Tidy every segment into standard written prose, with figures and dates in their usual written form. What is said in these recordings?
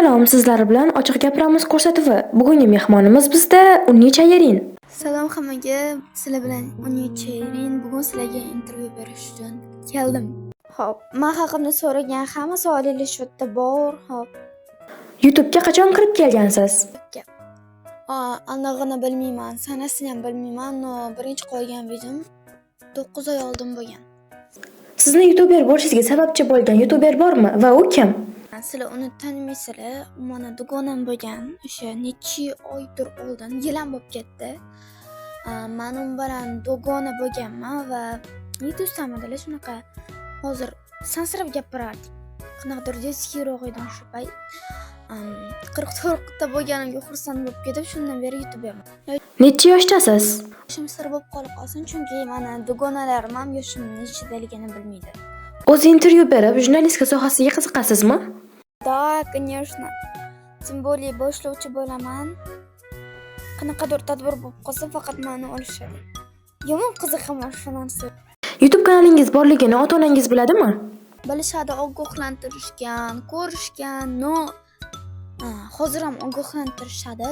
Salom, sizlar bilan ochiq gapiramiz ko'rsatuvi. Bugungi mehmonimiz bizda Unni Chayirin. Salom hammaga, sizlar bilan Unni Chayirin. Bugun sizlarga intervyu berish uchun keldim. Xo'p, men haqimda so'ragan hamma savollar shu yerda bor. Xo'p. YouTube'ga qachon kirib kelgansiz? Anig'ini bilmayman, sanasini ham bilmayman. No, birinchi qo'ygan videom 9 oy oldin bo'lgan. Sizni YouTuber bo'lishingizga sababchi bo'lgan YouTuber bormi va u kim? Sizlar uni tanimaysizlar. U mana dugonam bo'lgan. O'sha necha oydir oldin, yil ham bo'lib ketdi. Men u bilan dugona bo'lganman va do'stamidilar shunaqa. Hozir sansirab gapirardik. Qanaqadir jeskiyroq edim shu payt. 44 ta bo'lganimga xursand bo'lib ketib, shundan beri YouTuberman. Necha yoshdasiz? Yoshim sir bo'lib qolib qolsin, chunki mana dugonalarim ham yoshim nechidaligini bilmaydi. O'zi intervyu berib, jurnalistika sohasiga qiziqasizmi? Да, конечно. Тем более boshlovchi bo'laman. Qanaqadir tadbir bo'lib qolsa, faqat meni olishadi. Yomon qiziqaman shu narsa. YouTube kanalingiz borligini ota-onangiz biladimi? Bilishadi, ogohlantirishgan, ko'rishgan, no. Hozir ham ogohlantirishadi.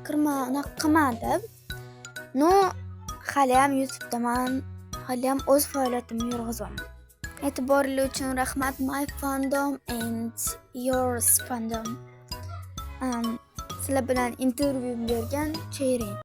Kirma, unaqa qilma deb. No, hali ham YouTube'daman, hali ham o'z faoliyatimni yurg'izaman. E'tiboringiz uchun rahmat, my fandom and yours fandom. Sizlar bilan intervyu bergan Chayirin.